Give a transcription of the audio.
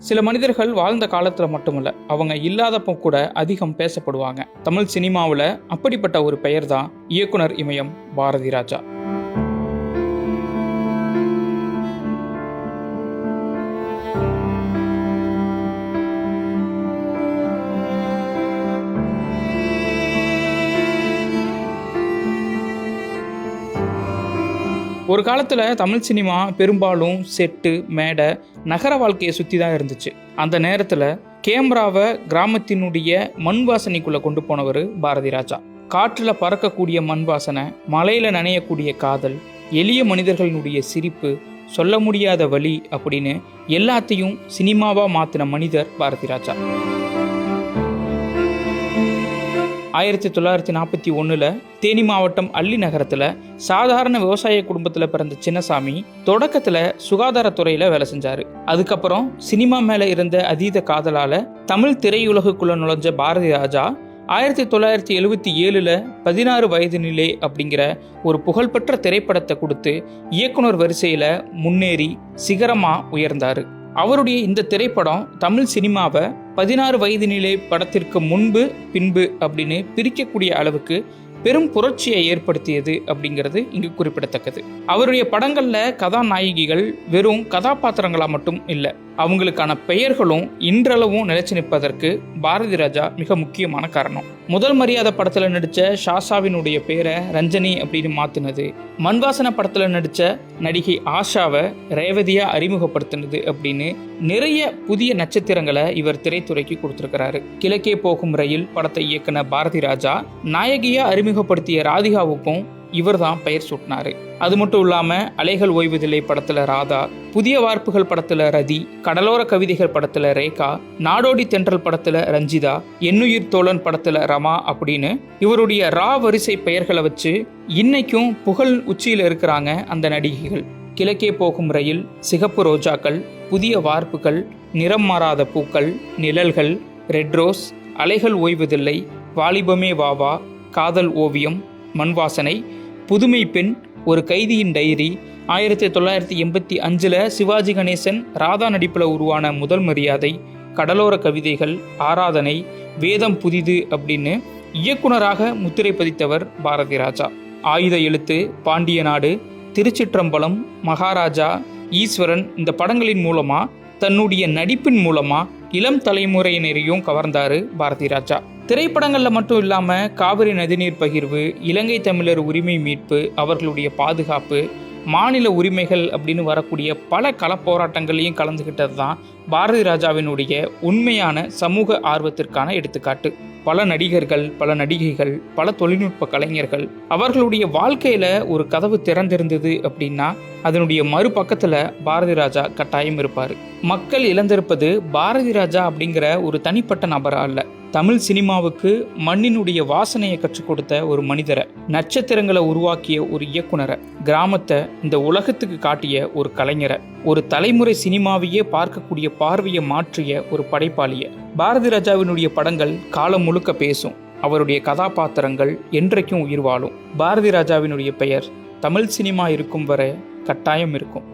சில மனிதர்கள் வாழ்ந்த காலத்துல மட்டுமல்ல, அவங்க இல்லாதப்போ கூட அதிகம் பேசப்படுவாங்க. தமிழ் சினிமாவில் அப்படிப்பட்ட ஒரு பெயர் தான் இயக்குனர் இமயம் பாரதி ராஜா. ஒரு காலத்தில் தமிழ் சினிமா பெரும்பாலும் செட்டு, மேடை, நகர வாழ்க்கையை சுற்றி தான் இருந்துச்சு. அந்த நேரத்தில் கேமராவை கிராமத்தினுடைய மண் வாசனைக்குள்ளே கொண்டு போனவர் பாரதி ராஜா. காற்றில் பறக்கக்கூடிய மண் வாசனை, மலையில் நனையக்கூடிய காதல், எளிய மனிதர்களினுடைய சிரிப்பு, சொல்ல முடியாத வலி அப்படின்னு எல்லாத்தையும் சினிமாவாக மாற்றின மனிதர் பாரதி ராஜா. 1941 தேனி மாவட்டம் அள்ளி நகரத்தில் சாதாரண விவசாய குடும்பத்தில் பிறந்த சின்னசாமி தொடக்கத்தில் சுகாதாரத்துறையில் வேலை செஞ்சார். அதுக்கப்புறம் சினிமா மேலே இருந்த அதீத காதலால் தமிழ் திரையுலகுக்குள்ளே நுழைஞ்ச பாரதி ராஜா 1977 16 வயதினிலே அப்படிங்கிற ஒரு புகழ்பெற்ற திரைப்படத்தை கொடுத்து இயக்குனர் வரிசையில் முன்னேறி சிகரமாக உயர்ந்தார். அவருடைய இந்த திரைப்படம் தமிழ் சினிமாவை 16 வயதினிலே படத்திற்கு முன்பு பின்பு அப்படின்னு பிரிக்கக்கூடிய அளவுக்கு பெரும் புரட்சியை ஏற்படுத்தியது அப்படிங்கிறது இங்கு குறிப்பிடத்தக்கது. அவருடைய படங்களில் கதாநாயகிகள் வெறும் கதாபாத்திரங்களாக மட்டும் இல்லை, அவங்களுக்கான பெயர்களும் இன்றளவும் நிலைச்சு நிற்பதற்கு பாரதி ராஜா மிக முக்கியமான காரணம். முதல் மரியாதை படத்தில் நடித்த ஷாஷாவினுடைய பேரை ரஞ்சனி அப்படின்னு மாற்றினது, மண்வாசன படத்தில் நடித்த நடிகை ஆஷாவை ரேவதியாக அறிமுகப்படுத்தினது அப்படின்னு நிறைய புதிய நட்சத்திரங்களை இவர் திரைத்துறைக்கு கொடுத்துருக்கிறாரு. கிழக்கே போகும் ரயில் படத்தை இயக்குன பாரதி ராஜா நாயகியாக அறிமுகப்படுத்திய ராதிகாவுக்கும் இவர் தான் பெயர் சூட்டினாரு. அது மட்டும் இல்லாமல் அலைகள் ஓய்வதில்லை படத்தில் ராதா, புதிய வார்ப்புகள் படத்தில் ரதி, கடலோர கவிதைகள் படத்தில் ரேகா, நாடோடி தென்றல் படத்தில் ரஞ்சிதா, எண்ணுயிர் தோழன் படத்தில் ரமா அப்படின்னு இவருடைய ரா வரிசை பெயர்களை வச்சு இன்னைக்கும் புகழ் உச்சியில் இருக்கிறாங்க அந்த நடிகைகள். கிழக்கே போகும் ரயில், சிகப்பு ரோஜாக்கள், புதிய வார்ப்புகள், நிறம் மாறாத பூக்கள், நிழல்கள், ரெட் ரோஸ், அலைகள் ஓய்வதில்லை, வாலிபமே வாவா, காதல் ஓவியம், மண்வாசனை, புதுமை பெண், ஒரு கைதியின் டைரி, 1985 சிவாஜி கணேசன் ராதா நடிப்பில் உருவான முதல் மரியாதை, கடலோர கவிதைகள், ஆராதனை, வேதம் புதிது அப்படின்னு இயக்குனராக முத்திரை பதித்தவர் பாரதி ராஜா. ஆயுத எழுத்து, பாண்டிய நாடு, திருச்சிற்றம்பலம், மகாராஜா, ஈஸ்வரன் இந்த படங்களின் மூலமாக தன்னுடைய நடிப்பின் மூலமாக இளம் தலைமுறையினரையும் கவர்ந்தார் பாரதி ராஜா. திரைப்படங்களில் மட்டும் இல்லாமல் காவிரி நதிநீர் பகிர்வு, இலங்கை தமிழர் உரிமை மீட்பு, அவர்களுடைய பாதுகாப்பு, மாநில உரிமைகள் அப்படின்னு வரக்கூடிய பல களப்போராட்டங்களையும் கலந்துக்கிட்டது தான் பாரதி ராஜாவினுடைய உண்மையான சமூக ஆர்வத்திற்கான எடுத்துக்காட்டு. பல நடிகர்கள், பல நடிகைகள், பல தொழில்நுட்ப கலைஞர்கள் அவர்களுடைய வாழ்க்கையில் ஒரு கதவு திறந்திருந்தது அப்படின்னா அதனுடைய மறுபக்கத்தில் பாரதி ராஜா கட்டாயம் இருப்பார். மக்கள் இழந்திருப்பது பாரதி ராஜா அப்படிங்கிற ஒரு தனிப்பட்ட நபரா அல்ல, தமிழ் சினிமாவுக்கு மண்ணினுடைய வாசனையை கற்றுக் கொடுத்த ஒரு மனிதரை, நட்சத்திரங்களை உருவாக்கிய ஒரு இயக்குனரை, கிராமத்தை இந்த உலகத்துக்கு காட்டிய ஒரு கலைஞரை, ஒரு தலைமுறை சினிமாவையே பார்க்கக்கூடிய பார்வையை மாற்றிய ஒரு படைப்பாளியை. பாரதி ராஜாவினுடைய படங்கள் காலம் முழுக்க பேசும், அவருடைய கதாபாத்திரங்கள் என்றைக்கும் உயிர் வாழும். பாரதி ராஜாவினுடைய பெயர் தமிழ் சினிமா இருக்கும் வரை கட்டாயம் இருக்கும்.